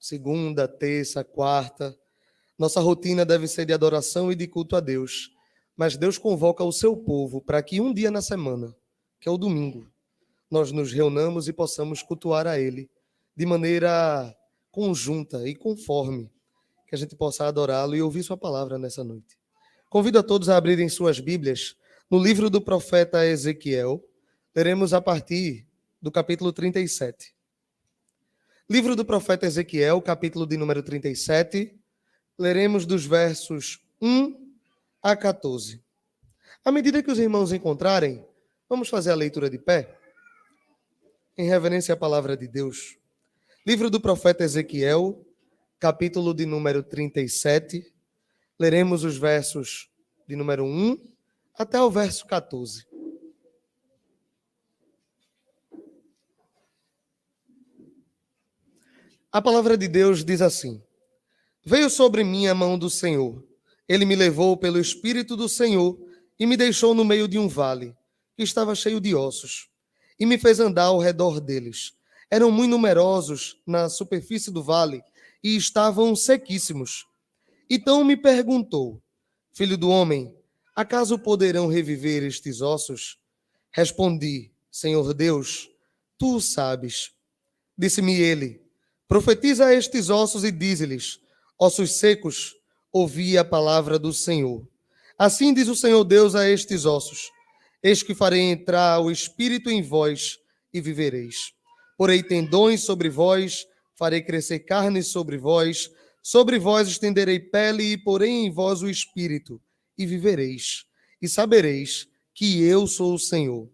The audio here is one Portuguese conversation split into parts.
segunda, terça, quarta. Nossa rotina deve ser de adoração e de culto a Deus. Mas Deus convoca o seu povo para que um dia na semana, que é o domingo, nós nos reunamos e possamos cultuar a Ele de maneira conjunta e conforme, que a gente possa adorá-lo e ouvir sua palavra nessa noite. Convido a todos a abrirem suas Bíblias no livro do profeta Ezequiel. Leremos a partir do capítulo 37. Livro do profeta Ezequiel, capítulo de número 37. Leremos dos versos 1 a 14. À medida que os irmãos encontrarem, vamos fazer a leitura de pé, em reverência à palavra de Deus. Livro do profeta Ezequiel, capítulo de número 37. Leremos os versos de número 1 até o verso 14. A palavra de Deus diz assim: Veio sobre mim a mão do Senhor. Ele me levou pelo Espírito do Senhor e me deixou no meio de um vale, que estava cheio de ossos, e me fez andar ao redor deles. Eram muito numerosos na superfície do vale e estavam sequíssimos. Então me perguntou: Filho do homem, acaso poderão reviver estes ossos? Respondi: Senhor Deus, tu o sabes. Disse-me ele: Profetiza a estes ossos e dize-lhes: Ossos secos, ouvi a palavra do Senhor. Assim diz o Senhor Deus a estes ossos: Eis que farei entrar o Espírito em vós e vivereis. Porei tendões sobre vós, farei crescer carne sobre vós estenderei pele e porei em vós o Espírito e vivereis. E sabereis que eu sou o Senhor.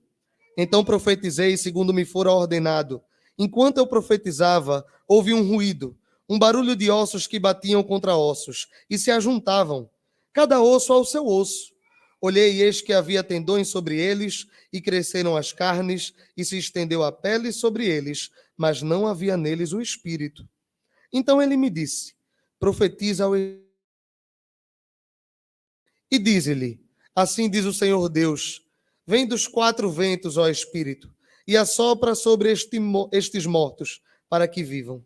Então profetizei segundo me fora ordenado. Enquanto eu profetizava, houve um ruído, um barulho de ossos que batiam contra ossos e se ajuntavam, cada osso ao seu osso. Olhei e eis que havia tendões sobre eles, e cresceram as carnes, e se estendeu a pele sobre eles, mas não havia neles o espírito. Então ele me disse: Profetiza ao e dize-lhe: Assim diz o Senhor Deus: Vem dos quatro ventos, ó Espírito, e assopra sobre estes mortos, para que vivam.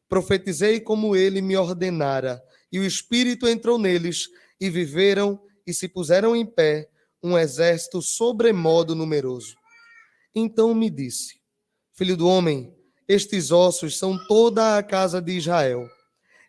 Profetizei como ele me ordenara, e o Espírito entrou neles, e viveram, e se puseram em pé, um exército sobremodo numeroso. Então me disse: Filho do homem, estes ossos são toda a casa de Israel.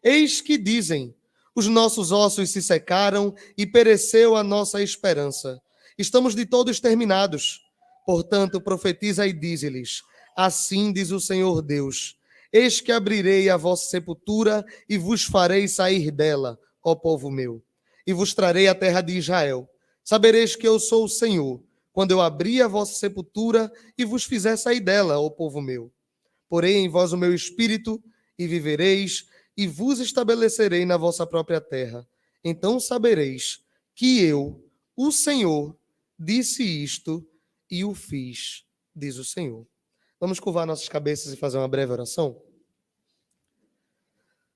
Eis que dizem: os nossos ossos se secaram e pereceu a nossa esperança. Estamos de todo exterminados. Portanto, profetiza e dize-lhes: assim diz o Senhor Deus: eis que abrirei a vossa sepultura e vos farei sair dela, ó povo meu, e vos trarei a terra de Israel. Sabereis que eu sou o Senhor, quando eu abrir a vossa sepultura e vos fizer sair dela, ó povo meu. Porei em vós o meu espírito e vivereis, e vos estabelecerei na vossa própria terra. Então sabereis que eu, o Senhor, disse isto e o fiz, diz o Senhor. Vamos curvar nossas cabeças e fazer uma breve oração?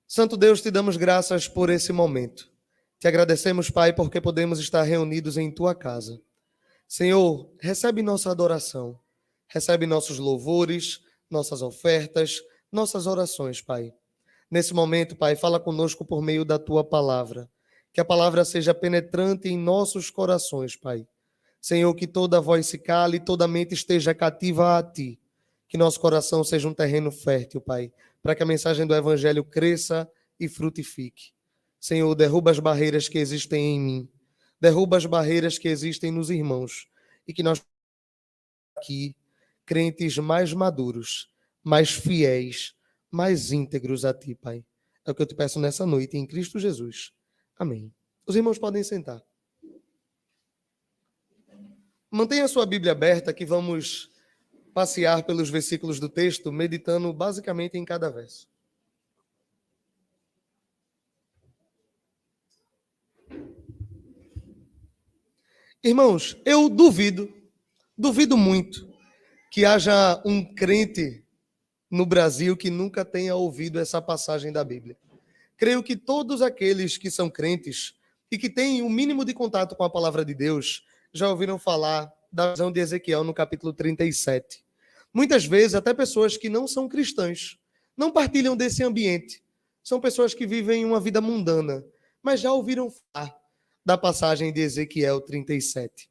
Santo Deus, te damos graças por esse momento. Te agradecemos, Pai, porque podemos estar reunidos em tua casa. Senhor, recebe nossa adoração, recebe nossos louvores, nossas ofertas, nossas orações, Pai. Nesse momento, Pai, fala conosco por meio da tua palavra. Que a palavra seja penetrante em nossos corações, Pai. Senhor, que toda voz se cale e toda mente esteja cativa a ti. Que nosso coração seja um terreno fértil, Pai, para que a mensagem do Evangelho cresça e frutifique. Senhor, derruba as barreiras que existem em mim. Derruba as barreiras que existem nos irmãos. E que nós aqui, crentes mais maduros, mais fiéis, mais íntegros a ti, Pai. É o que eu te peço nessa noite, em Cristo Jesus. Amém. Os irmãos podem sentar. Mantenha a sua Bíblia aberta, que vamos passear pelos versículos do texto, meditando basicamente em cada verso. Irmãos, eu duvido muito que haja um crente no Brasil que nunca tenha ouvido essa passagem da Bíblia. Creio que todos aqueles que são crentes e que têm o mínimo de contato com a palavra de Deus já ouviram falar da visão de Ezequiel no capítulo 37. Muitas vezes, até pessoas que não são cristãs não partilham desse ambiente, São pessoas que vivem uma vida mundana, mas já ouviram falar da passagem de Ezequiel 37.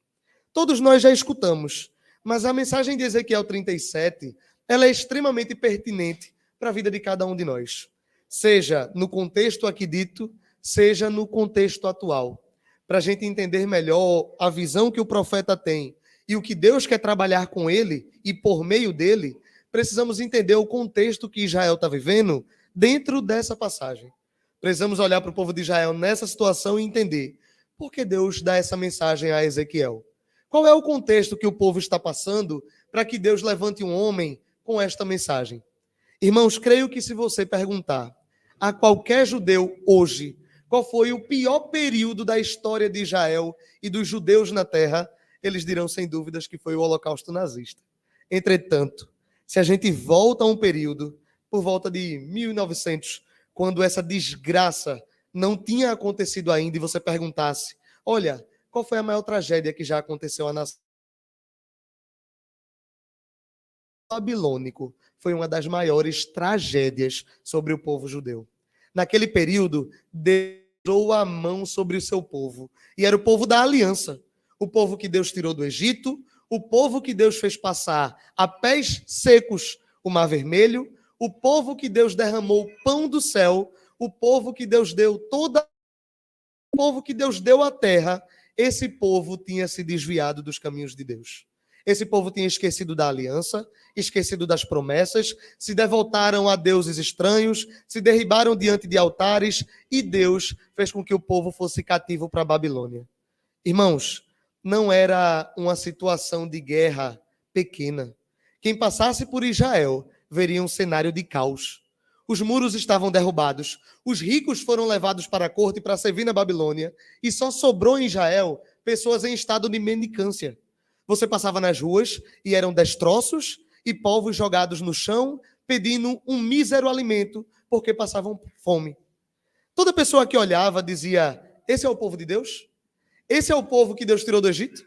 Todos nós já escutamos, mas a mensagem de Ezequiel 37, ela é extremamente pertinente para a vida de cada um de nós. Seja no contexto aqui dito, seja no contexto atual. Para a gente entender melhor a visão que o profeta tem e o que Deus quer trabalhar com ele e por meio dele, precisamos entender o contexto que Israel está vivendo dentro dessa passagem. Precisamos olhar para o povo de Israel nessa situação e entender por que Deus dá essa mensagem a Ezequiel. Qual é o contexto que o povo está passando para que Deus levante um homem com esta mensagem? Irmãos, creio que se você perguntar a qualquer judeu hoje qual foi o pior período da história de Israel e dos judeus na terra, eles dirão sem dúvidas que foi o Holocausto nazista. Entretanto, se a gente volta a um período, por volta de 1900, quando essa desgraça não tinha acontecido ainda, e você perguntasse, olha, qual foi a maior tragédia que já aconteceu à nação? Babilônico foi uma das maiores tragédias sobre o povo judeu. Naquele período, Deus deu a mão sobre o seu povo, e era o povo da aliança, o povo que Deus tirou do Egito, o povo que Deus fez passar a pés secos o Mar Vermelho, o povo que Deus derramou pão do céu, o povo que Deus deu o povo que Deus deu à terra. Esse povo tinha se desviado dos caminhos de Deus. Esse povo tinha esquecido da aliança, esquecido das promessas, se devotaram a deuses estranhos, se derribaram diante de altares, e Deus fez com que o povo fosse cativo para a Babilônia. Irmãos, não era uma situação de guerra pequena. Quem passasse por Israel veria um cenário de caos. Os muros estavam derrubados, os ricos foram levados para a corte para servir na Babilônia, e só sobrou em Israel pessoas em estado de mendicância. Você passava nas ruas e eram destroços e povos jogados no chão, pedindo um mísero alimento, porque passavam fome. Toda pessoa que olhava dizia, esse é o povo de Deus? Esse é o povo que Deus tirou do Egito?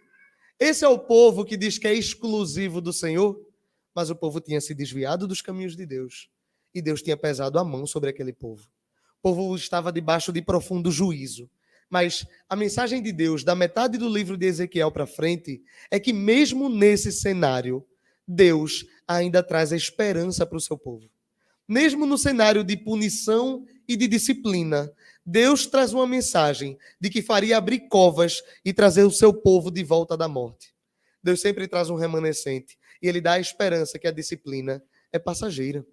Esse é o povo que diz que é exclusivo do Senhor? Mas o povo tinha se desviado dos caminhos de Deus. E Deus tinha pesado a mão sobre aquele povo. O povo estava debaixo de profundo juízo. Mas a mensagem de Deus, da metade do livro de Ezequiel para frente, é que mesmo nesse cenário, Deus ainda traz a esperança para o seu povo. Mesmo no cenário de punição e de disciplina, Deus traz uma mensagem de que faria abrir covas e trazer o seu povo de volta da morte. Deus sempre traz um remanescente e ele dá a esperança que a disciplina é passageira.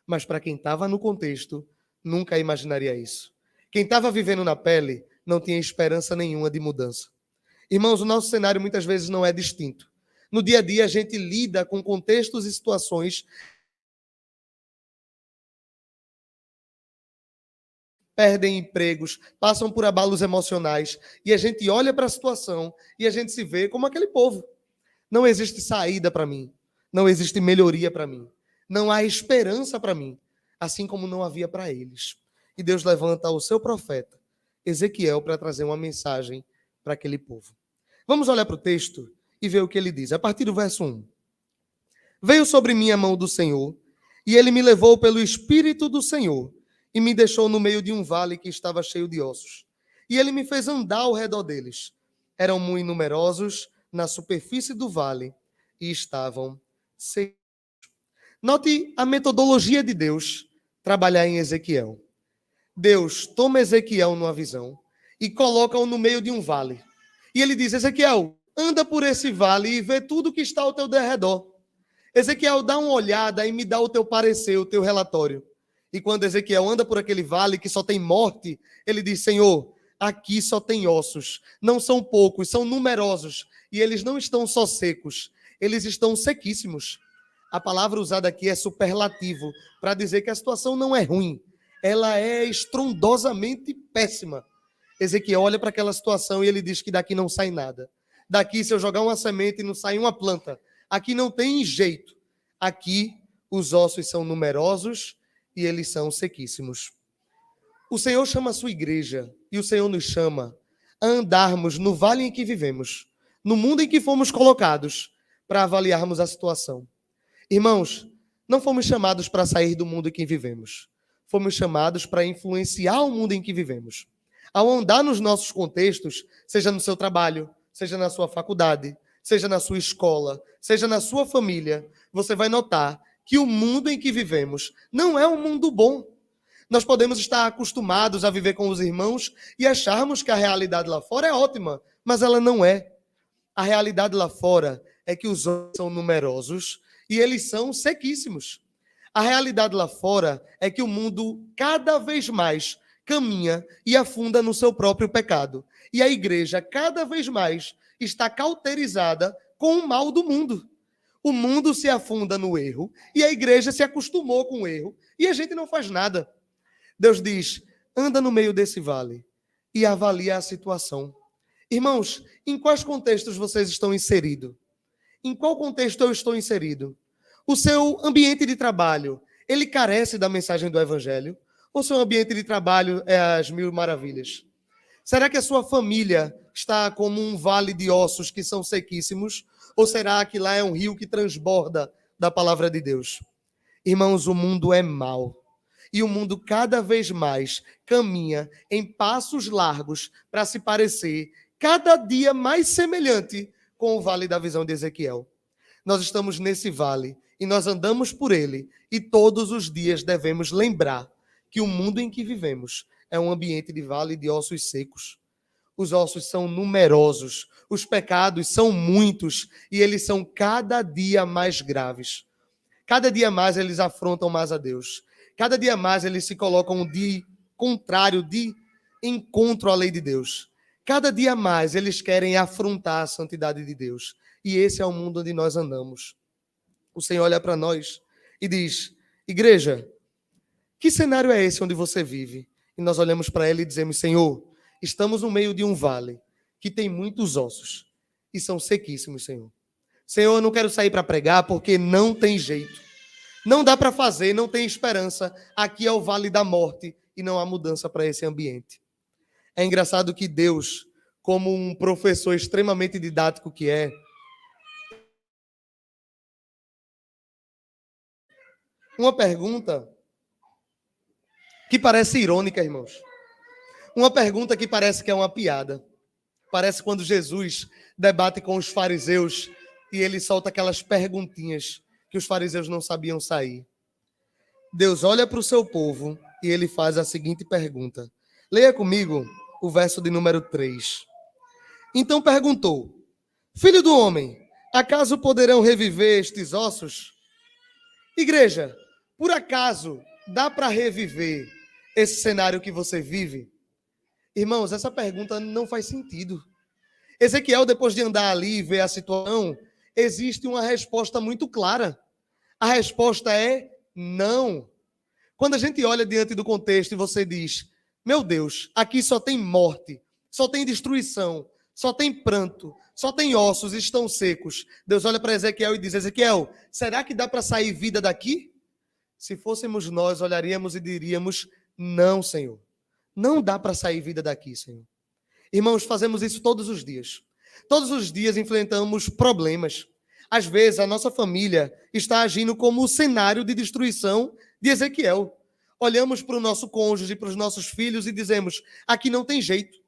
Mas para quem estava no contexto, nunca imaginaria isso. Quem estava vivendo na pele não tinha esperança nenhuma de mudança. Irmãos, o nosso cenário muitas vezes não é distinto. No dia a dia, a gente lida com contextos e situações, perdem empregos, passam por abalos emocionais, e a gente olha para a situação e a gente se vê como aquele povo. Não existe saída para mim, não existe melhoria para mim, não há esperança para mim, assim como não havia para eles. E Deus levanta o seu profeta, Ezequiel, para trazer uma mensagem para aquele povo. Vamos olhar para o texto e ver o que ele diz. A partir do verso 1. Veio sobre mim a mão do Senhor, e ele me levou pelo Espírito do Senhor, e me deixou no meio de um vale que estava cheio de ossos. E ele me fez andar ao redor deles. Eram muito numerosos na superfície do vale, e estavam secos. Note a metodologia de Deus trabalhar em Ezequiel. Deus toma Ezequiel numa visão e coloca-o no meio de um vale. E ele diz, Ezequiel, anda por esse vale e vê tudo que está ao teu derredor. Ezequiel, dá uma olhada e me dá o teu parecer, o teu relatório. E quando Ezequiel anda por aquele vale que só tem morte, ele diz, Senhor, aqui só tem ossos. Não são poucos, são numerosos. E eles não estão só secos, eles estão sequíssimos. A palavra usada aqui é superlativo, para dizer que a situação não é ruim. Ela é estrondosamente péssima. Ezequiel olha para aquela situação e ele diz que daqui não sai nada. Daqui, se eu jogar uma semente, não sai uma planta. Aqui não tem jeito. Aqui, os ossos são numerosos e eles são sequíssimos. O Senhor chama a sua igreja e o Senhor nos chama a andarmos no vale em que vivemos, no mundo em que fomos colocados, para avaliarmos a situação. Irmãos, não fomos chamados para sair do mundo em que vivemos. fomos chamados para influenciar o mundo em que vivemos. Ao andar nos nossos contextos, seja no seu trabalho, seja na sua faculdade, seja na sua escola, seja na sua família, você vai notar que o mundo em que vivemos não é um mundo bom. Nós podemos estar acostumados a viver com os irmãos e acharmos que a realidade lá fora é ótima, mas ela não é. A realidade lá fora é que os homens são numerosos e eles são sequíssimos. A realidade lá fora é que o mundo cada vez mais caminha e afunda no seu próprio pecado. E a igreja cada vez mais está cauterizada com o mal do mundo. O mundo se afunda no erro e a igreja se acostumou com o erro e a gente não faz nada. Deus diz, anda no meio desse vale e avalia a situação. Irmãos, em quais contextos vocês estão inseridos? Em qual contexto eu estou inserido? O seu ambiente de trabalho, ele carece da mensagem do Evangelho? Ou seu ambiente de trabalho é as mil maravilhas? Será que a sua família está como um vale de ossos que são sequíssimos? Ou será que lá é um rio que transborda da palavra de Deus? Irmãos, o mundo é mau. E o mundo cada vez mais caminha em passos largos para se parecer cada dia mais semelhante com o vale da visão de Ezequiel. Nós estamos nesse vale e nós andamos por ele e todos os dias devemos lembrar que o mundo em que vivemos é um ambiente de vale de ossos secos. Os ossos são numerosos, os pecados são muitos e eles são cada dia mais graves. Cada dia mais eles afrontam mais a Deus. Cada dia mais eles se colocam de contrário, de encontro à lei de Deus. Cada dia mais eles querem afrontar a santidade de Deus. E esse é o mundo onde nós andamos. O Senhor olha para nós e diz, igreja, que cenário é esse onde você vive? E nós olhamos para ele e dizemos, Senhor, estamos no meio de um vale que tem muitos ossos e são sequíssimos, Senhor. Senhor, eu não quero sair para pregar porque não tem jeito. Não dá para fazer, não tem esperança. Aqui é o vale da morte e não há mudança para esse ambiente. É engraçado que Deus, como um professor extremamente didático que é, uma pergunta que parece irônica, irmãos. Uma pergunta que parece que é uma piada. Parece quando Jesus debate com os fariseus e ele solta aquelas perguntinhas que os fariseus não sabiam sair. Deus olha para o seu povo e ele faz a seguinte pergunta. Leia comigo o verso de número 3. Então perguntou, Filho do homem, acaso poderão reviver estes ossos? Igreja, por acaso dá para reviver esse cenário que você vive? Irmãos, essa pergunta não faz sentido. Ezequiel, depois de andar ali e ver a situação, existe uma resposta muito clara. A resposta é não. Quando a gente olha diante do contexto e você diz, meu Deus, aqui só tem morte, só tem destruição, só tem pranto, só tem ossos, estão secos. Deus olha para Ezequiel e diz, Ezequiel, será que dá para sair vida daqui? Se fôssemos nós, olharíamos e diríamos, não, Senhor. Não dá para sair vida daqui, Senhor. Irmãos, fazemos isso todos os dias. Todos os dias enfrentamos problemas. Às vezes, a nossa família está agindo como o cenário de destruição de Ezequiel. Olhamos para o nosso cônjuge, para os nossos filhos e dizemos, aqui não tem jeito.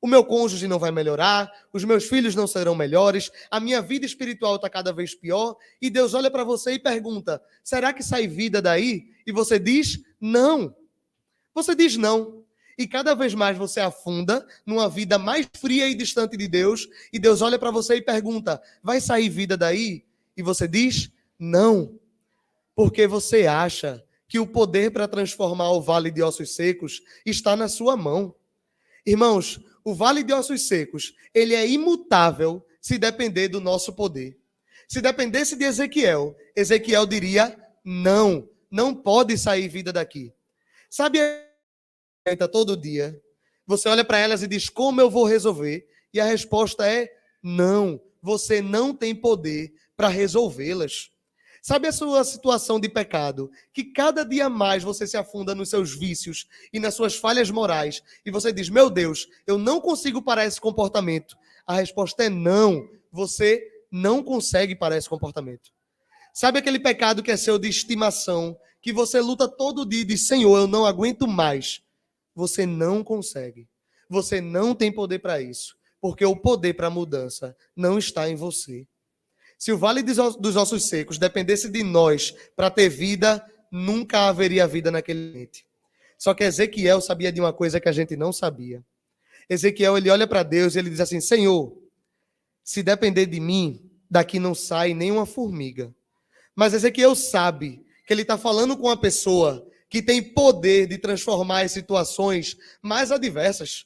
O meu cônjuge não vai melhorar, os meus filhos não serão melhores, a minha vida espiritual está cada vez pior. E Deus olha para você e pergunta, será que sai vida daí? E você diz, não. Você diz não. E cada vez mais você afunda numa vida mais fria e distante de Deus. E Deus olha para você e pergunta, vai sair vida daí? E você diz, não. Porque você acha que o poder para transformar o vale de ossos secos está na sua mão. Irmãos, o vale de ossos secos, ele é imutável se depender do nosso poder. Se dependesse de Ezequiel, Ezequiel diria, não, não pode sair vida daqui. Sabe, todo dia, você olha para elas e diz, como eu vou resolver? E a resposta é, não, você não tem poder para resolvê-las. Sabe a sua situação de pecado? Que cada dia mais você se afunda nos seus vícios e nas suas falhas morais. E você diz, meu Deus, eu não consigo parar esse comportamento. A resposta é não. Você não consegue parar esse comportamento. Sabe aquele pecado que é seu de estimação, que você luta todo dia e diz, Senhor, eu não aguento mais, você não consegue. Você não tem poder para isso, porque o poder para a mudança não está em você. Se o vale dos ossos secos dependesse de nós para ter vida, nunca haveria vida naquele ambiente. Só que Ezequiel sabia de uma coisa que a gente não sabia. Ezequiel, ele olha para Deus e ele diz assim, Senhor, se depender de mim, daqui não sai nem uma formiga. Mas Ezequiel sabe que ele está falando com uma pessoa que tem poder de transformar as situações mais adversas.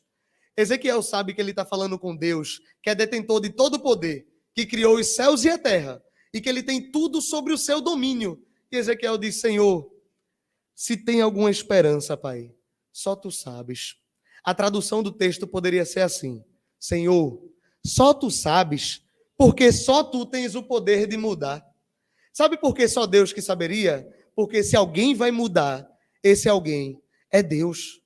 Ezequiel sabe que ele está falando com Deus, que é detentor de todo o poder, que criou os céus e a terra, e que ele tem tudo sobre o seu domínio. E Ezequiel diz, Senhor, se tem alguma esperança, Pai, só tu sabes. A tradução do texto poderia ser assim, Senhor, só tu sabes, porque só tu tens o poder de mudar. Sabe por que só Deus que saberia? Porque se alguém vai mudar, esse alguém é Deus.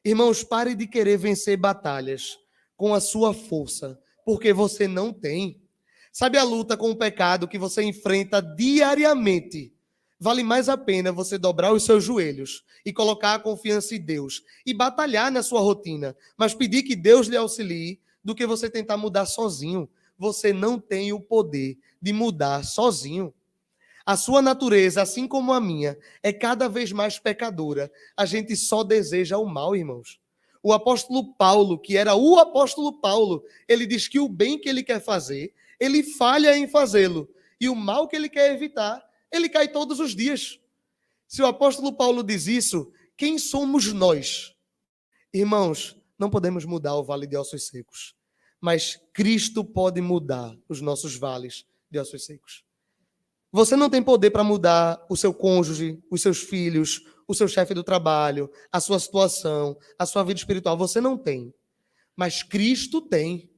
Irmãos, pare de querer vencer batalhas com a sua força, porque você não tem. Sabe a luta com o pecado que você enfrenta diariamente? Vale mais a pena você dobrar os seus joelhos e colocar a confiança em Deus e batalhar na sua rotina, mas pedir que Deus lhe auxilie, do que você tentar mudar sozinho. Você não tem o poder de mudar sozinho. A sua natureza, assim como a minha, é cada vez mais pecadora. A gente só deseja o mal, irmãos. O apóstolo Paulo, que era o apóstolo Paulo, ele diz que o bem que ele quer fazer, ele falha em fazê-lo. E o mal que ele quer evitar, ele cai todos os dias. Se o apóstolo Paulo diz isso, quem somos nós? Irmãos, não podemos mudar o vale de ossos secos, mas Cristo pode mudar os nossos vales de ossos secos. Você não tem poder para mudar o seu cônjuge, os seus filhos, o seu chefe do trabalho, a sua situação, a sua vida espiritual. Você não tem. Mas Cristo tem.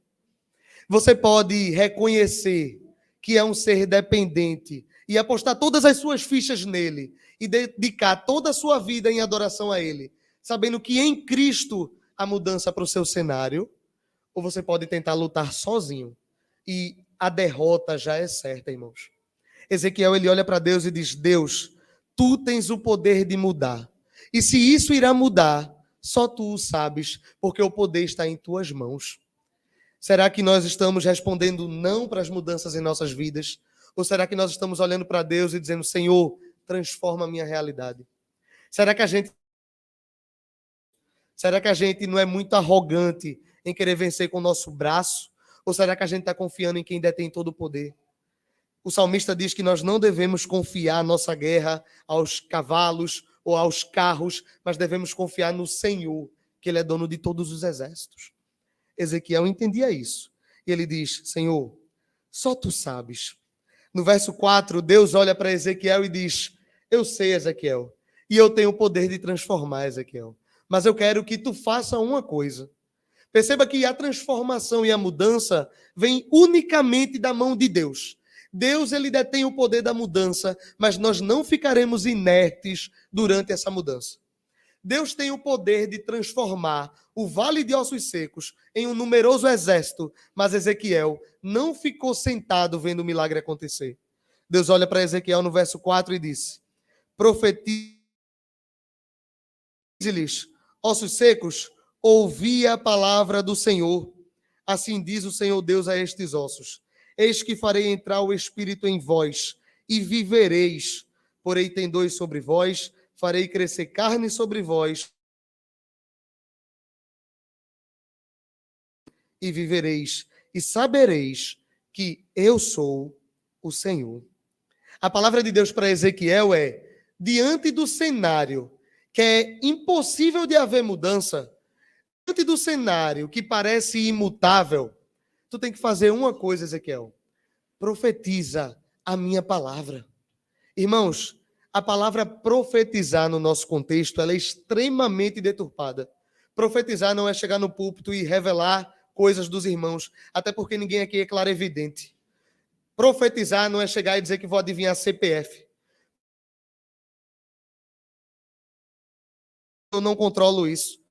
Você pode reconhecer que é um ser dependente e apostar todas as suas fichas nele e dedicar toda a sua vida em adoração a ele, sabendo que em Cristo há mudança para o seu cenário, ou você pode tentar lutar sozinho e a derrota já é certa, irmãos. Ezequiel, ele olha para Deus e diz, Deus, tu tens o poder de mudar. E se isso irá mudar, só tu o sabes, porque o poder está em tuas mãos. Será que nós estamos respondendo não para as mudanças em nossas vidas? Ou será que nós estamos olhando para Deus e dizendo, Senhor, transforma a minha realidade? Será que a gente não é muito arrogante em querer vencer com o nosso braço? Ou será que a gente está confiando em quem detém todo o poder? O salmista diz que nós não devemos confiar nossa guerra aos cavalos ou aos carros, mas devemos confiar no Senhor, que Ele é dono de todos os exércitos. Ezequiel entendia isso. E ele diz, Senhor, só tu sabes. No verso 4, Deus olha para Ezequiel e diz, eu sei, Ezequiel, e eu tenho o poder de transformar, Ezequiel, mas eu quero que tu faça uma coisa. Perceba que a transformação e a mudança vem unicamente da mão de Deus. Deus, ele detém o poder da mudança, mas nós não ficaremos inertes durante essa mudança. Deus tem o poder de transformar o vale de ossos secos em um numeroso exército, mas Ezequiel não ficou sentado vendo o milagre acontecer. Deus olha para Ezequiel no verso 4 e disse, profetize-lhes, ossos secos, ouvi a palavra do Senhor. Assim diz o Senhor Deus a estes ossos. Eis que farei entrar o Espírito em vós, e vivereis. Porei tendões sobre vós, farei crescer carne sobre vós, e vivereis, e sabereis que eu sou o Senhor. A palavra de Deus para Ezequiel é, diante do cenário que é impossível de haver mudança, diante do cenário que parece imutável, tu tem que fazer uma coisa, Ezequiel. Profetiza a minha palavra. Irmãos, a palavra profetizar no nosso contexto, ela é extremamente deturpada. Profetizar não é chegar no púlpito e revelar coisas dos irmãos, até porque ninguém aqui é clarividente. Profetizar não é chegar e dizer que vou adivinhar CPF. Eu não controlo isso.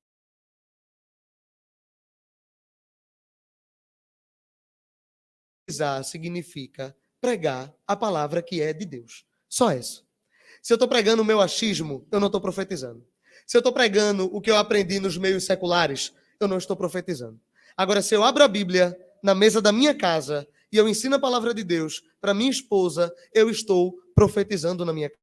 Profetizar significa pregar a palavra que é de Deus. Só isso. Se eu estou pregando o meu achismo, eu não estou profetizando. Se eu estou pregando o que eu aprendi nos meios seculares, eu não estou profetizando. Agora, se eu abro a Bíblia na mesa da minha casa e eu ensino a palavra de Deus para minha esposa, eu estou profetizando na minha casa.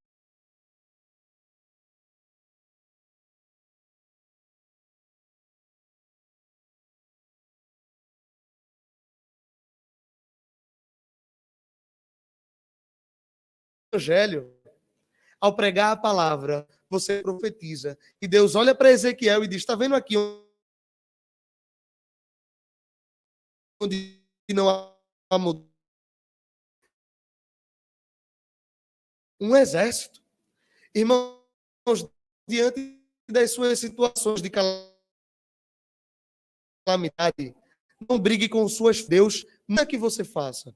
Evangelho, ao pregar a palavra, você profetiza. E Deus olha para Ezequiel e diz: está vendo aqui onde não há um exército? Irmãos, diante das suas situações de calamidade, não brigue com suas Deus, não é que você faça.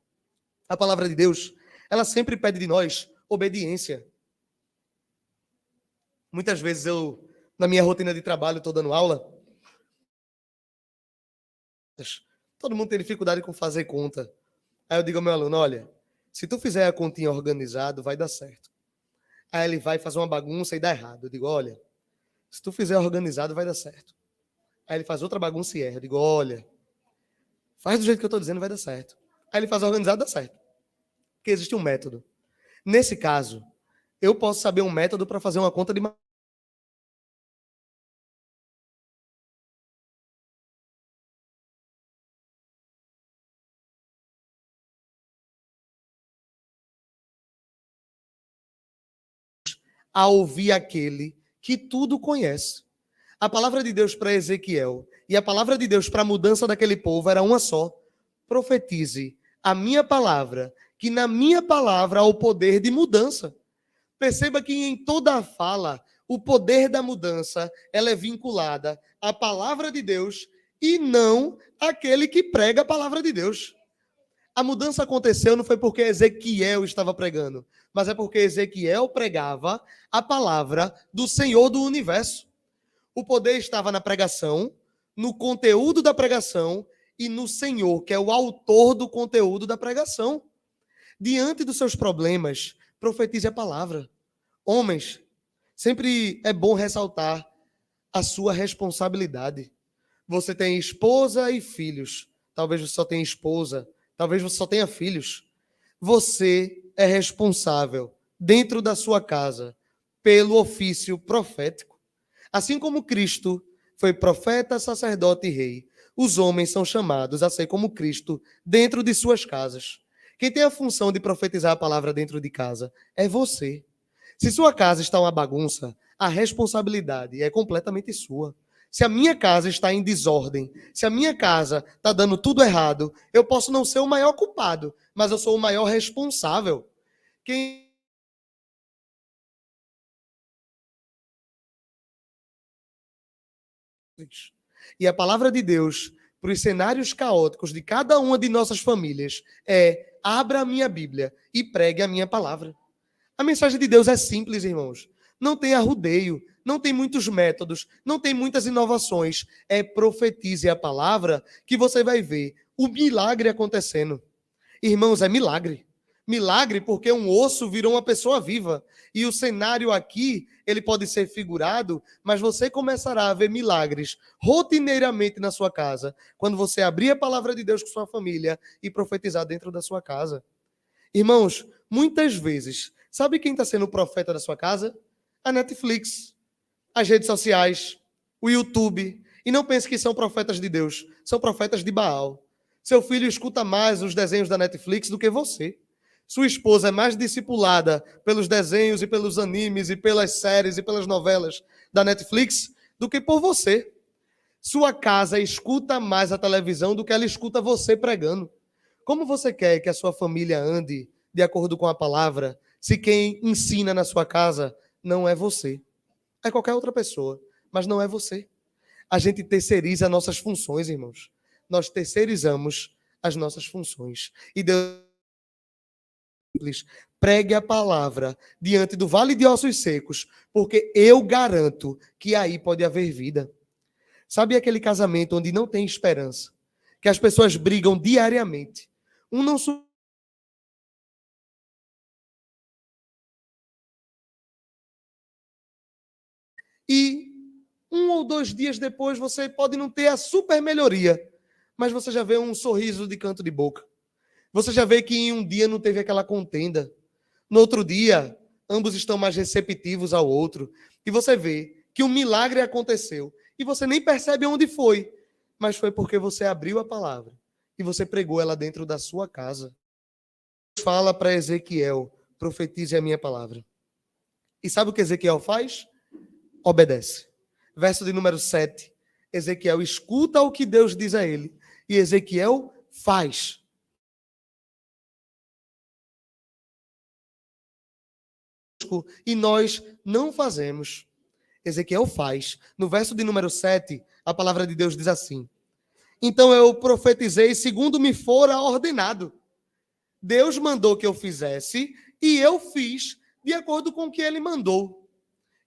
A palavra de Deus, ela sempre pede de nós obediência. Muitas vezes eu, na minha rotina de trabalho, estou dando aula, todo mundo tem dificuldade com fazer conta. Aí eu digo ao meu aluno, olha, se tu fizer a continha organizado, vai dar certo. Aí ele vai fazer uma bagunça e dá errado. Eu digo, olha, se tu fizer organizado, vai dar certo. Aí ele faz outra bagunça e erra. Eu digo, olha, faz do jeito que eu estou dizendo, vai dar certo. Aí ele faz organizado, dá certo. Porque existe um método. Nesse caso, eu posso saber um método para fazer uma conta de a ouvir aquele que tudo conhece. A palavra de Deus para Ezequiel e a palavra de Deus para a mudança daquele povo era uma só. Profetize a minha palavra, que na minha palavra há o poder de mudança. Perceba que em toda a fala, o poder da mudança, ela é vinculada à palavra de Deus e não àquele que prega a palavra de Deus. A mudança aconteceu não foi porque Ezequiel estava pregando, mas é porque Ezequiel pregava a palavra do Senhor do universo. O poder estava na pregação, no conteúdo da pregação e no Senhor, que é o autor do conteúdo da pregação. Diante dos seus problemas, profetize a palavra. Homens, sempre é bom ressaltar a sua responsabilidade. Você tem esposa e filhos. Talvez você só tenha esposa, talvez você só tenha filhos. Você é responsável dentro da sua casa pelo ofício profético. Assim como Cristo foi profeta, sacerdote e rei, os homens são chamados a ser como Cristo dentro de suas casas. Quem tem a função de profetizar a palavra dentro de casa é você. Se sua casa está uma bagunça, a responsabilidade é completamente sua. Se a minha casa está em desordem, se a minha casa está dando tudo errado, eu posso não ser o maior culpado, mas eu sou o maior responsável. Quem E a palavra de Deus para os cenários caóticos de cada uma de nossas famílias é: abra a minha Bíblia e pregue a minha palavra. A mensagem de Deus é simples, irmãos. Não tem arrudeio, não tem muitos métodos, não tem muitas inovações. É profetize a palavra que você vai ver o milagre acontecendo. Irmãos, é milagre. Milagre porque um osso virou uma pessoa viva. E o cenário aqui, ele pode ser figurado, mas você começará a ver milagres rotineiramente na sua casa, quando você abrir a palavra de Deus com sua família e profetizar dentro da sua casa. Irmãos, muitas vezes, sabe quem está sendo o profeta da sua casa? A Netflix, as redes sociais, o YouTube. E não pense que são profetas de Deus, são profetas de Baal. Seu filho escuta mais os desenhos da Netflix do que você. Sua esposa é mais discipulada pelos desenhos e pelos animes e pelas séries e pelas novelas da Netflix do que por você. Sua casa escuta mais a televisão do que ela escuta você pregando. Como você quer que a sua família ande de acordo com a palavra, se quem ensina na sua casa não é você? É qualquer outra pessoa, mas não é você. A gente terceiriza nossas funções, irmãos. Nós terceirizamos as nossas funções. E Deus pregue a palavra diante do vale de ossos secos, porque eu garanto que aí pode haver vida. Sabe aquele casamento onde não tem esperança? Que as pessoas brigam diariamente. Um não e 1 ou 2 dias depois você pode não ter a super melhoria, mas você já vê um sorriso de canto de boca. Você já vê que em um dia não teve aquela contenda. No outro dia, ambos estão mais receptivos ao outro. E você vê que um milagre aconteceu. E você nem percebe onde foi. Mas foi porque você abriu a palavra. E você pregou ela dentro da sua casa. Fala para Ezequiel: profetize a minha palavra. E sabe o que Ezequiel faz? Obedece. Verso de número 7. Ezequiel escuta o que Deus diz a ele. E Ezequiel faz. E nós não fazemos. Ezequiel faz. No verso de número 7, a palavra de Deus diz assim: então eu profetizei segundo me fora ordenado. Deus mandou que eu fizesse e eu fiz de acordo com o que ele mandou.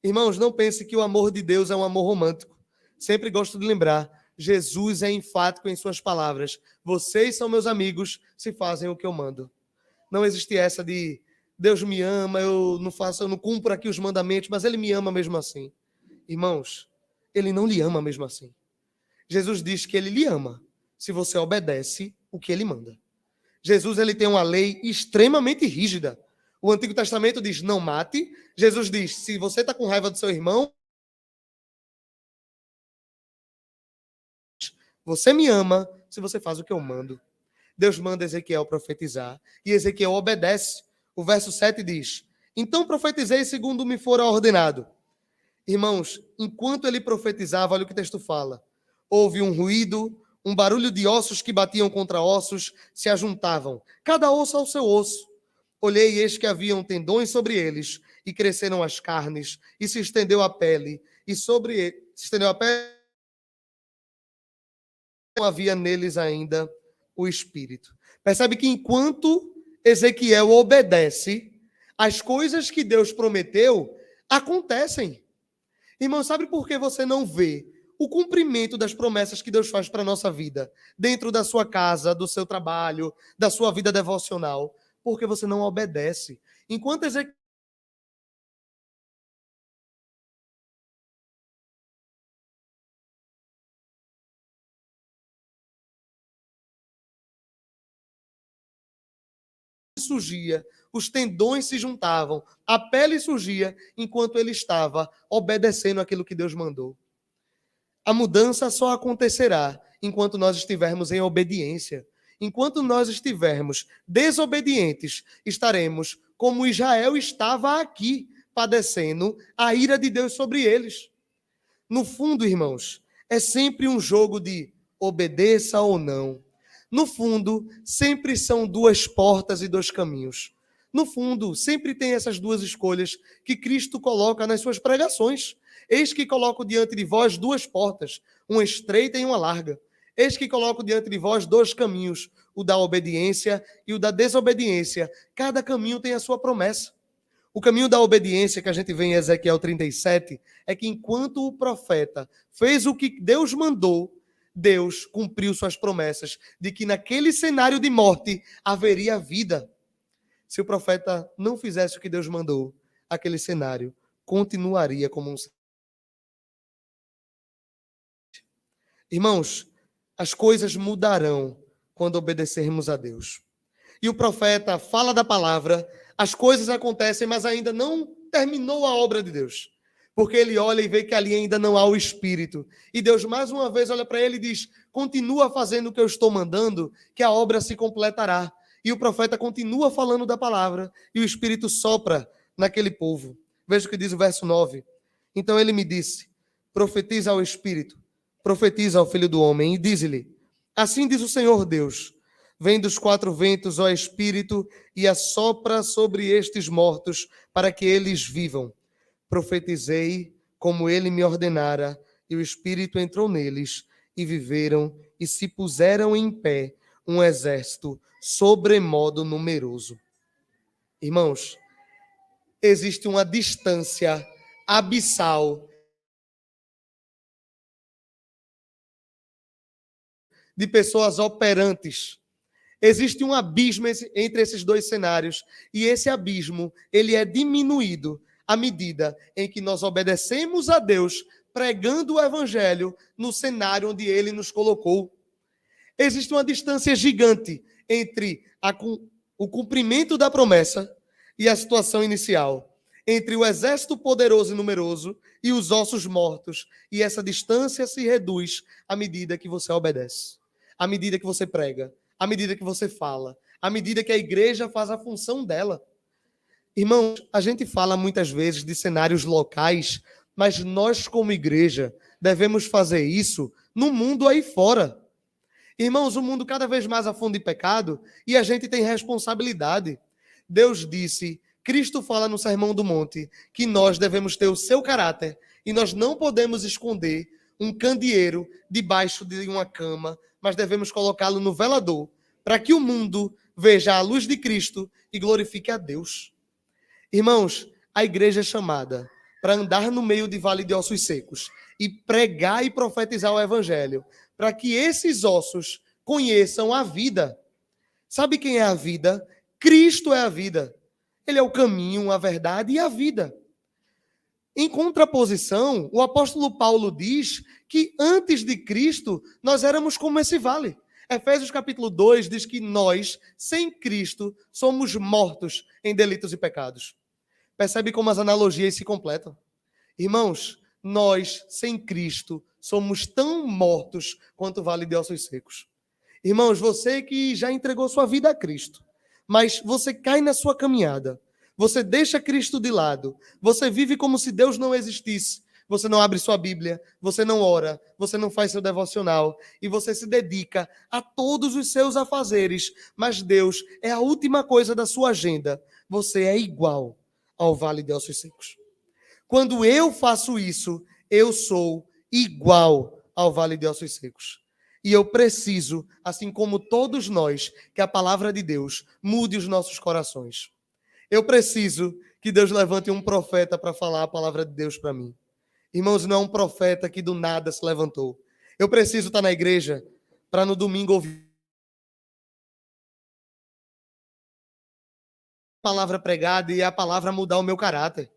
Irmãos, não pense que o amor de Deus é um amor romântico. Sempre gosto de lembrar, Jesus é enfático em suas palavras. Vocês são meus amigos se fazem o que eu mando. Não existe essa de Deus me ama, eu não cumpro aqui os mandamentos, mas ele me ama mesmo assim. Irmãos, ele não lhe ama mesmo assim. Jesus diz que ele lhe ama se você obedece o que ele manda. Jesus ele tem uma lei extremamente rígida. O Antigo Testamento diz não mate. Jesus diz, se você está com raiva do seu irmão, você me ama se você faz o que eu mando. Deus manda Ezequiel profetizar e Ezequiel obedece. O verso 7 diz: então profetizei segundo me fora ordenado. Irmãos, enquanto ele profetizava, olha o que o texto fala. Houve um ruído, um barulho de ossos que batiam contra ossos, se ajuntavam, cada osso ao seu osso. Olhei e eis que haviam tendões sobre eles, e cresceram as carnes, e se estendeu a pele, e sobre ele, se estendeu a pele, não havia neles ainda o espírito. Percebe que enquanto Ezequiel obedece, as coisas que Deus prometeu acontecem. Irmão, sabe por que você não vê o cumprimento das promessas que Deus faz para a nossa vida? Dentro da sua casa, do seu trabalho, da sua vida devocional. Porque você não obedece. Enquanto Ezequiel surgia, os tendões se juntavam, a pele surgia, enquanto ele estava obedecendo aquilo que Deus mandou. A mudança só acontecerá enquanto nós estivermos em obediência. Enquanto nós estivermos desobedientes, estaremos como Israel estava aqui, padecendo a ira de Deus sobre eles. No fundo, irmãos, é sempre um jogo de obedeça ou não. No fundo, sempre são duas portas e dois caminhos. No fundo, sempre tem essas duas escolhas que Cristo coloca nas suas pregações. Eis que coloco diante de vós duas portas, uma estreita e uma larga. Eis que coloco diante de vós dois caminhos, o da obediência e o da desobediência. Cada caminho tem a sua promessa. O caminho da obediência que a gente vê em Ezequiel 37 é que enquanto o profeta fez o que Deus mandou, Deus cumpriu suas promessas de que naquele cenário de morte haveria vida. Se o profeta não fizesse o que Deus mandou, aquele cenário continuaria como um... Irmãos, as coisas mudarão quando obedecermos a Deus. E o profeta fala da palavra, as coisas acontecem, mas ainda não terminou a obra de Deus. Porque ele olha e vê que ali ainda não há o Espírito. E Deus mais uma vez olha para ele e diz, continua fazendo o que eu estou mandando, que a obra se completará. E o profeta continua falando da palavra, e o Espírito sopra naquele povo. Veja o que diz o verso 9. Então ele me disse, profetiza ao Espírito, profetiza ao Filho do Homem, e diz-lhe, assim diz o Senhor Deus, vem dos quatro ventos, ó Espírito, e assopra sobre estes mortos, para que eles vivam. Profetizei como ele me ordenara, e o Espírito entrou neles, e viveram, e se puseram em pé um exército sobremodo numeroso. Irmãos, existe uma distância abissal de pessoas operantes. Existe um abismo entre esses dois cenários, e esse abismo, ele é diminuído à medida em que nós obedecemos a Deus, pregando o evangelho no cenário onde ele nos colocou. Existe uma distância gigante entre o cumprimento da promessa e a situação inicial, entre o exército poderoso e numeroso e os ossos mortos. E essa distância se reduz à medida que você obedece, à medida que você prega, à medida que você fala, à medida que a igreja faz a função dela. Irmãos, a gente fala muitas vezes de cenários locais, mas nós, como igreja, devemos fazer isso no mundo aí fora. Irmãos, o mundo cada vez mais afunda em pecado e a gente tem responsabilidade. Deus disse, Cristo fala no Sermão do Monte, que nós devemos ter o seu caráter e nós não podemos esconder um candeeiro debaixo de uma cama, mas devemos colocá-lo no velador, para que o mundo veja a luz de Cristo e glorifique a Deus. Irmãos, a igreja é chamada para andar no meio de vale de ossos secos e pregar e profetizar o evangelho, para que esses ossos conheçam a vida. Sabe quem é a vida? Cristo é a vida. Ele é o caminho, a verdade e a vida. Em contraposição, o apóstolo Paulo diz que antes de Cristo, nós éramos como esse vale. Efésios capítulo 2 diz que nós, sem Cristo, somos mortos em delitos e pecados. Percebe como as analogias se completam? Irmãos, nós, sem Cristo, somos tão mortos quanto o vale de ossos secos. Irmãos, você que já entregou sua vida a Cristo, mas você cai na sua caminhada, você deixa Cristo de lado, você vive como se Deus não existisse, você não abre sua Bíblia, você não ora, você não faz seu devocional, e você se dedica a todos os seus afazeres, mas Deus é a última coisa da sua agenda. Você é igual ao vale de ossos secos. Quando eu faço isso, eu sou igual ao vale de ossos secos. E eu preciso, assim como todos nós, que a palavra de Deus mude os nossos corações. Eu preciso que Deus levante um profeta para falar a palavra de Deus para mim. Irmãos, não é um profeta que do nada se levantou. Eu preciso estar na igreja para no domingo ouvir a palavra pregada e a palavra mudar o meu caráter.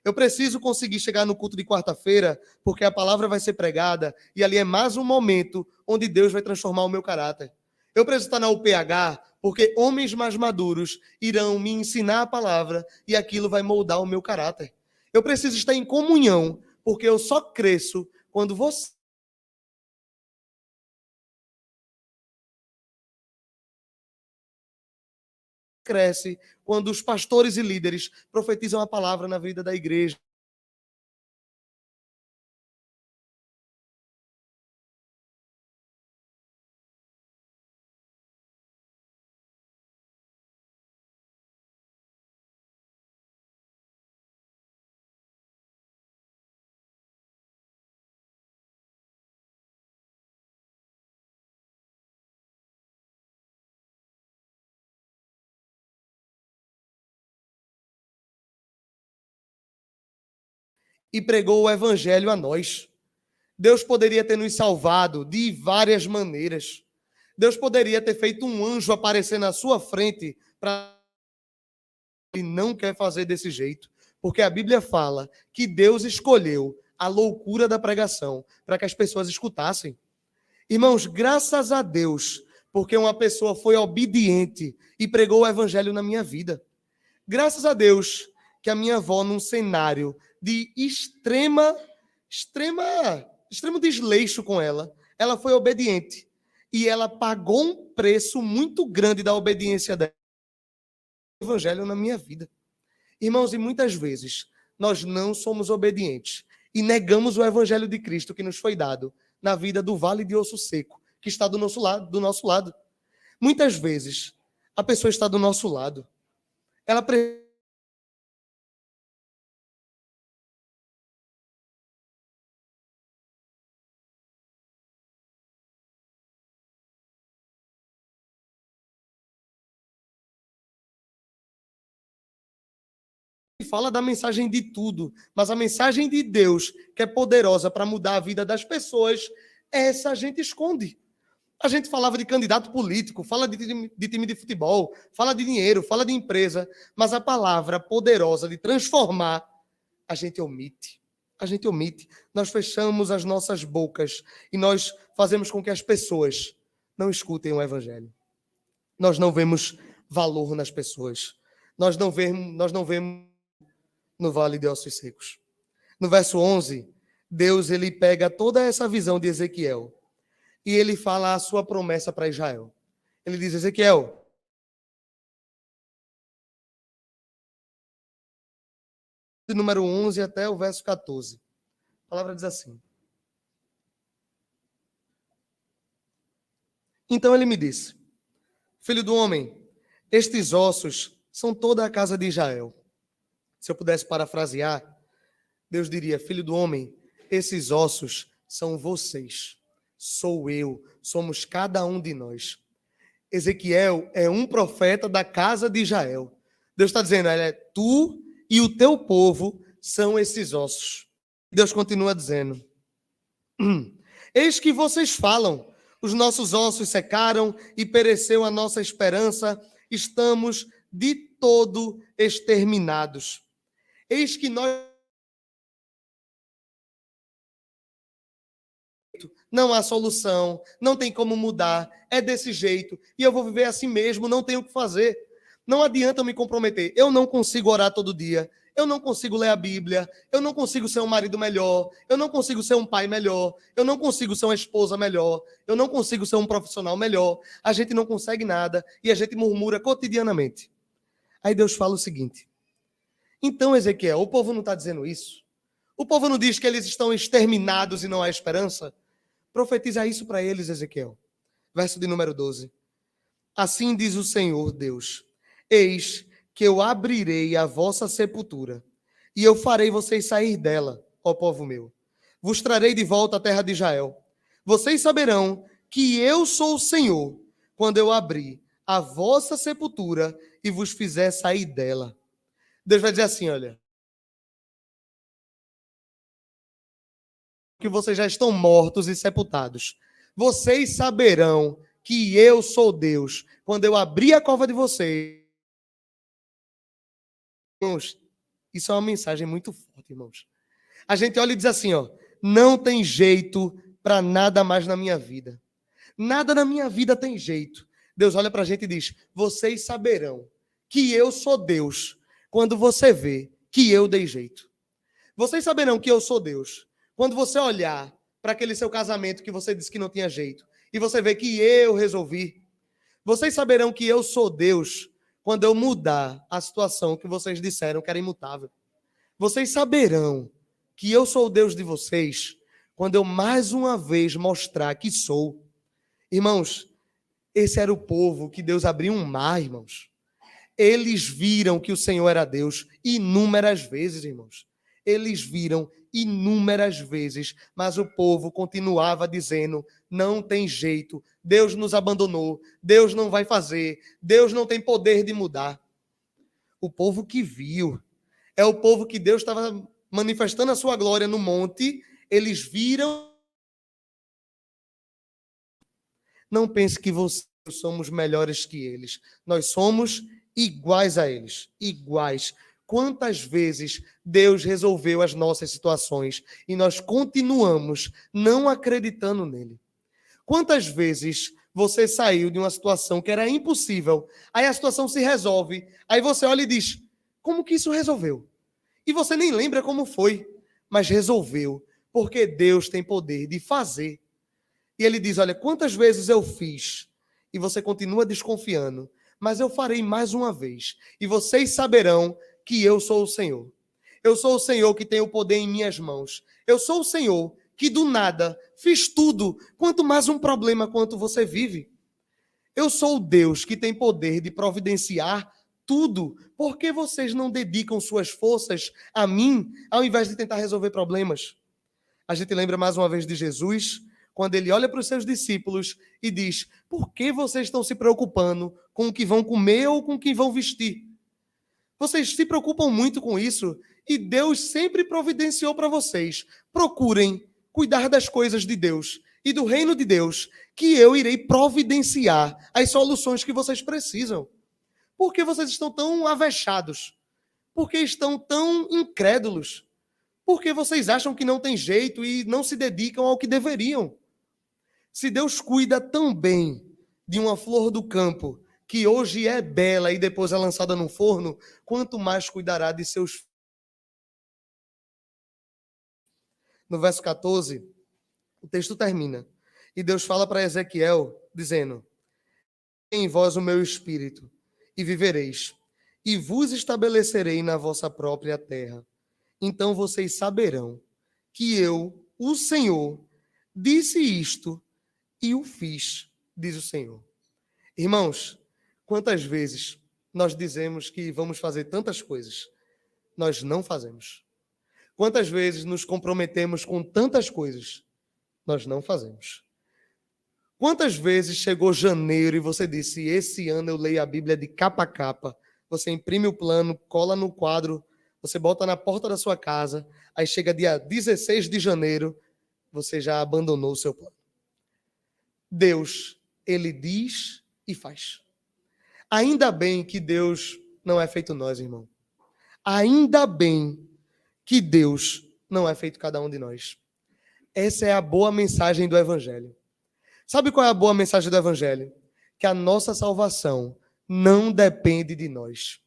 Eu preciso conseguir chegar no culto de quarta-feira, porque a palavra vai ser pregada e ali é mais um momento onde Deus vai transformar o meu caráter. Eu preciso estar na UPH, porque homens mais maduros irão me ensinar a palavra e aquilo vai moldar o meu caráter. Eu preciso estar em comunhão, porque eu só cresço quando você cresce, quando os pastores e líderes profetizam a palavra na vida da igreja. E pregou o evangelho a nós. Deus poderia ter nos salvado de várias maneiras. Deus poderia ter feito um anjo aparecer na sua frente para... Ele não quer fazer desse jeito, porque a Bíblia fala que Deus escolheu a loucura da pregação para que as pessoas escutassem. Irmãos, graças a Deus, porque uma pessoa foi obediente e pregou o evangelho na minha vida. Graças a Deus que a minha avó, num cenário de extremo desleixo com ela foi obediente. E ela pagou um preço muito grande da obediência dela. O evangelho na minha vida. Irmãos, e muitas vezes nós não somos obedientes e negamos o evangelho de Cristo que nos foi dado na vida do vale de osso seco, que está do nosso lado. Muitas vezes a pessoa está do nosso lado. Ela fala da mensagem de tudo, mas a mensagem de Deus, que é poderosa para mudar a vida das pessoas, essa a gente esconde. A gente falava de candidato político, fala de time de futebol, fala de dinheiro, fala de empresa, mas a palavra poderosa de transformar, a gente omite. A gente omite. Nós fechamos as nossas bocas e nós fazemos com que as pessoas não escutem o evangelho. Nós não vemos valor nas pessoas. Nós não vemos no vale de ossos secos. No verso 11, Deus ele pega toda essa visão de Ezequiel e ele fala a sua promessa para Israel. Ele diz: Ezequiel, do número 11 até o verso 14. A palavra diz assim: Então ele me disse: Filho do homem, estes ossos são toda a casa de Israel. Se eu pudesse parafrasear, Deus diria: Filho do homem, esses ossos são vocês. Sou eu, somos cada um de nós. Ezequiel é um profeta da casa de Israel. Deus está dizendo: tu e o teu povo são esses ossos. Deus continua dizendo: Eis que vocês falam, os nossos ossos secaram e pereceu a nossa esperança, estamos de todo exterminados. Eis que nós não há solução, não tem como mudar, é desse jeito, e eu vou viver assim mesmo, não tenho o que fazer. Não adianta eu me comprometer, eu não consigo orar todo dia, eu não consigo ler a Bíblia, eu não consigo ser um marido melhor, eu não consigo ser um pai melhor, eu não consigo ser uma esposa melhor, eu não consigo ser um profissional melhor, a gente não consegue nada, e a gente murmura cotidianamente. Aí Deus fala o seguinte: então, Ezequiel, o povo não está dizendo isso? O povo não diz que eles estão exterminados e não há esperança? Profetiza isso para eles, Ezequiel. Verso de número 12. Assim diz o Senhor Deus: Eis que eu abrirei a vossa sepultura, e eu farei vocês sair dela, ó povo meu. Vos trarei de volta à terra de Israel. Vocês saberão que eu sou o Senhor, quando eu abrir a vossa sepultura e vos fizer sair dela. Deus vai dizer assim: olha, que vocês já estão mortos e sepultados. Vocês saberão que eu sou Deus quando eu abrir a cova de vocês. Irmãos, isso é uma mensagem muito forte, irmãos. A gente olha e diz assim, ó: não tem jeito para nada mais na minha vida. Nada na minha vida tem jeito. Deus olha para a gente e diz: vocês saberão que eu sou Deus quando você vê que eu dei jeito. Vocês saberão que eu sou Deus quando você olhar para aquele seu casamento que você disse que não tinha jeito e você vê que eu resolvi. Vocês saberão que eu sou Deus quando eu mudar a situação que vocês disseram que era imutável. Vocês saberão que eu sou o Deus de vocês quando eu mais uma vez mostrar que sou. Irmãos, esse era o povo que Deus abriu um mar, irmãos. Eles viram que o Senhor era Deus inúmeras vezes, irmãos. Eles viram inúmeras vezes, mas o povo continuava dizendo: não tem jeito, Deus nos abandonou, Deus não vai fazer, Deus não tem poder de mudar. O povo que viu, é o povo que Deus estava manifestando a sua glória no monte, eles viram. Não pense que vocês somos melhores que eles, nós somos iguais a eles, iguais. Quantas vezes Deus resolveu as nossas situações e nós continuamos não acreditando nele? Quantas vezes você saiu de uma situação que era impossível, aí a situação se resolve, aí você olha e diz: como que isso resolveu? E você nem lembra como foi, mas resolveu, porque Deus tem poder de fazer. E ele diz: olha, quantas vezes eu fiz, e você continua desconfiando, mas eu farei mais uma vez, e vocês saberão que eu sou o Senhor. Eu sou o Senhor que tem o poder em minhas mãos. Eu sou o Senhor que do nada fiz tudo, quanto mais um problema quanto você vive. Eu sou o Deus que tem poder de providenciar tudo. Por que vocês não dedicam suas forças a mim, ao invés de tentar resolver problemas? A gente lembra mais uma vez de Jesus, quando ele olha para os seus discípulos e diz: por que vocês estão se preocupando com o que vão comer ou com o que vão vestir? Vocês se preocupam muito com isso e Deus sempre providenciou para vocês. Procurem cuidar das coisas de Deus e do reino de Deus, que eu irei providenciar as soluções que vocês precisam. Por que vocês estão tão avexados? Por que estão tão incrédulos? Porque vocês acham que não tem jeito e não se dedicam ao que deveriam. Se Deus cuida tão bem de uma flor do campo, que hoje é bela e depois é lançada no forno, quanto mais cuidará de seus filhos. No verso 14, o texto termina. E Deus fala para Ezequiel, dizendo: em vós o meu espírito, e vivereis, e vos estabelecerei na vossa própria terra. Então vocês saberão que eu, o Senhor, disse isto e o fiz, diz o Senhor. Irmãos, quantas vezes nós dizemos que vamos fazer tantas coisas, nós não fazemos. Quantas vezes nos comprometemos com tantas coisas, nós não fazemos. Quantas vezes chegou janeiro e você disse: esse ano eu leio a Bíblia de capa a capa. Você imprime o plano, cola no quadro, você bota na porta da sua casa, aí chega dia 16 de janeiro, você já abandonou o seu plano. Deus, ele diz e faz. Ainda bem que Deus não é feito nós, irmão. Ainda bem que Deus não é feito cada um de nós. Essa é a boa mensagem do Evangelho. Sabe qual é a boa mensagem do Evangelho? Que a nossa salvação não depende de nós.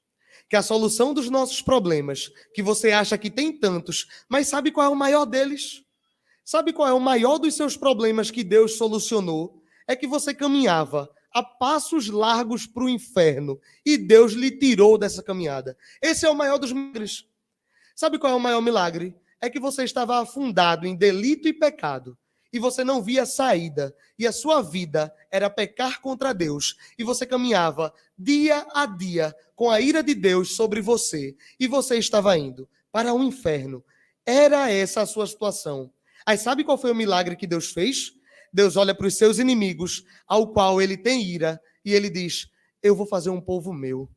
Que a solução dos nossos problemas, que você acha que tem tantos, mas sabe qual é o maior deles? Sabe qual é o maior dos seus problemas que Deus solucionou? É que você caminhava a passos largos para o inferno e Deus lhe tirou dessa caminhada. Esse é o maior dos milagres. Sabe qual é o maior milagre? É que você estava afundado em delito e pecado e você não via saída, e a sua vida era pecar contra Deus, e você caminhava dia a dia com a ira de Deus sobre você, e você estava indo para o inferno. Era essa a sua situação. Aí sabe qual foi o milagre que Deus fez? Deus olha para os seus inimigos, ao qual ele tem ira, e ele diz: eu vou fazer um povo meu.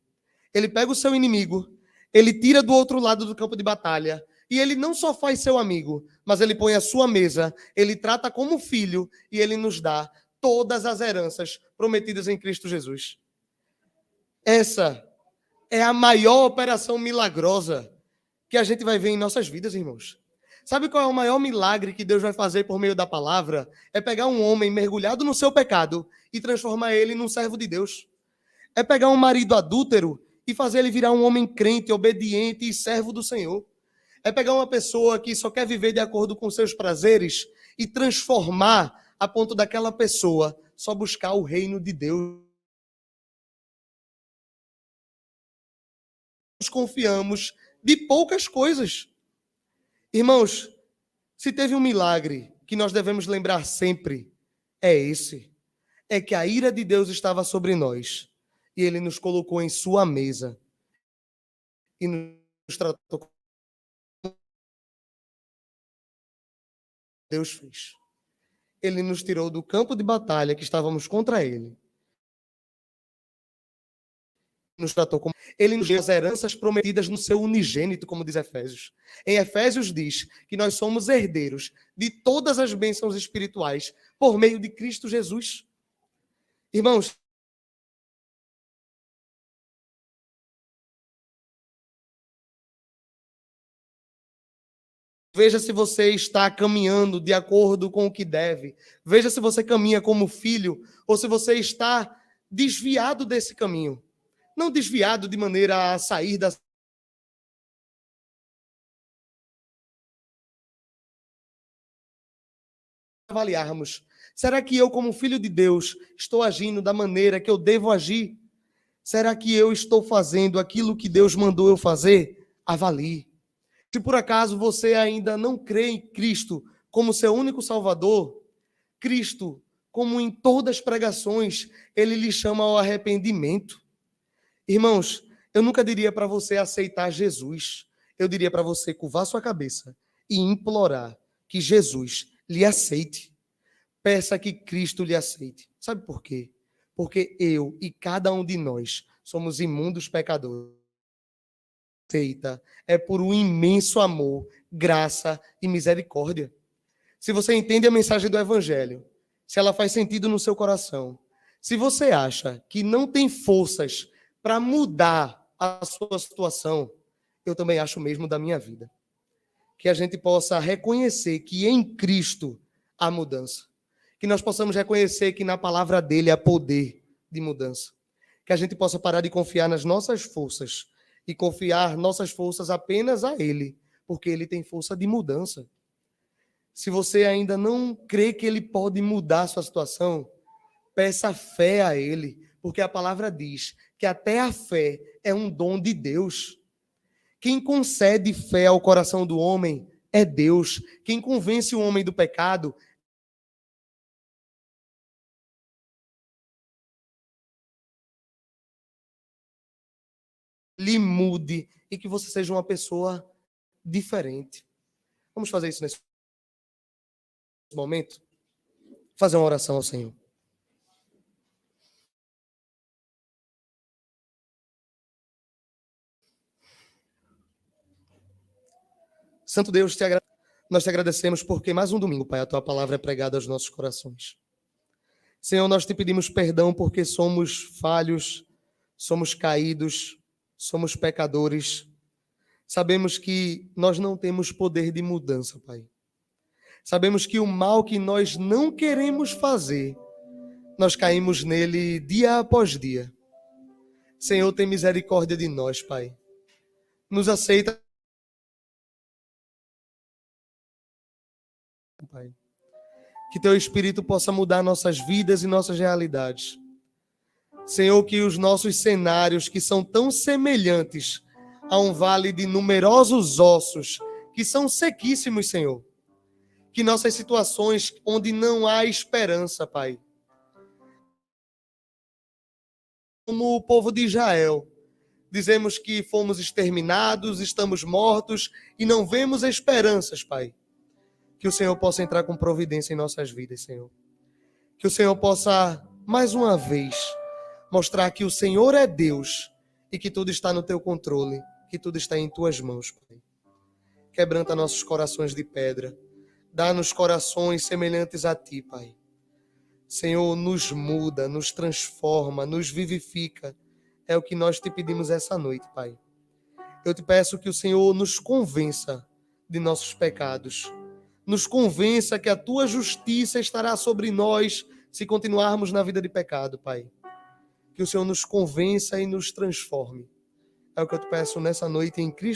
Ele pega o seu inimigo, ele tira do outro lado do campo de batalha, e ele não só faz seu amigo, mas ele põe a sua mesa, ele trata como filho, e ele nos dá todas as heranças prometidas em Cristo Jesus. Essa é a maior operação milagrosa que a gente vai ver em nossas vidas, irmãos. Sabe qual é o maior milagre que Deus vai fazer por meio da palavra? É pegar um homem mergulhado no seu pecado e transformar ele num servo de Deus. É pegar um marido adúltero e fazer ele virar um homem crente, obediente e servo do Senhor. É pegar uma pessoa que só quer viver de acordo com seus prazeres e transformar a ponto daquela pessoa só buscar o reino de Deus. Nós confiamos de poucas coisas. Irmãos, se teve um milagre que nós devemos lembrar sempre, é esse. É que a ira de Deus estava sobre nós e ele nos colocou em sua mesa e nos tratou como Deus fez. Ele nos tirou do campo de batalha que estávamos contra ele. Nos tratou como ele nos deu as heranças prometidas no seu unigênito, como diz Efésios. Em Efésios diz que nós somos herdeiros de todas as bênçãos espirituais por meio de Cristo Jesus. Irmãos, veja se você está caminhando de acordo com o que deve. Veja se você caminha como filho ou se você está desviado desse caminho. Não desviado de maneira a sair da avaliarmos. Será que eu, como filho de Deus, estou agindo da maneira que eu devo agir? Será que eu estou fazendo aquilo que Deus mandou eu fazer? Avalie. Se por acaso você ainda não crê em Cristo como seu único Salvador, Cristo, como em todas as pregações, ele lhe chama ao arrependimento. Irmãos, eu nunca diria para você aceitar Jesus. Eu diria para você curvar sua cabeça e implorar que Jesus lhe aceite. Peça que Cristo lhe aceite. Sabe por quê? Porque eu e cada um de nós somos imundos pecadores. Aceita é por um imenso amor, graça e misericórdia. Se você entende a mensagem do Evangelho, se ela faz sentido no seu coração, se você acha que não tem forças para mudar a sua situação, eu também acho o mesmo da minha vida. que a gente possa reconhecer que em Cristo há mudança. Que nós possamos reconhecer que na palavra dele há poder de mudança. Que a gente possa parar de confiar nas nossas forças e confiar nossas forças apenas a ele, porque ele tem força de mudança. Se você ainda não crê que ele pode mudar a sua situação, peça fé a ele, porque a palavra diz que até a fé é um dom de Deus. Quem concede fé ao coração do homem é Deus. Quem convence o homem do pecado lhe mude e que você seja uma pessoa diferente. Vamos fazer isso nesse momento? Fazer uma oração ao Senhor. Santo Deus, nós te agradecemos porque mais um domingo, Pai, a tua palavra é pregada aos nossos corações. Senhor, nós te pedimos perdão porque somos falhos, somos caídos, somos pecadores. Sabemos que nós não temos poder de mudança, Pai. Sabemos que o mal que nós não queremos fazer, nós caímos nele dia após dia. Senhor, tem misericórdia de nós, Pai. Nos aceita, Pai. Que teu Espírito possa mudar nossas vidas e nossas realidades. Senhor, que os nossos cenários, que são tão semelhantes a um vale de numerosos ossos, que são sequíssimos, Senhor. Que nossas situações onde não há esperança, Pai. Como o povo de Israel, dizemos que fomos exterminados, estamos mortos e não vemos esperanças, Pai. Que o Senhor possa entrar com providência em nossas vidas, Senhor. Que o Senhor possa, mais uma vez, mostrar que o Senhor é Deus e que tudo está no teu controle, que tudo está em tuas mãos, Pai. Quebranta nossos corações de pedra. Dá-nos corações semelhantes a ti, Pai. Senhor, nos muda, nos transforma, nos vivifica. É o que nós te pedimos essa noite, Pai. Eu te peço que o Senhor nos convença de nossos pecados. Nos convença que a tua justiça estará sobre nós se continuarmos na vida de pecado, Pai. Que o Senhor nos convença e nos transforme. É o que eu te peço nessa noite em Cristo.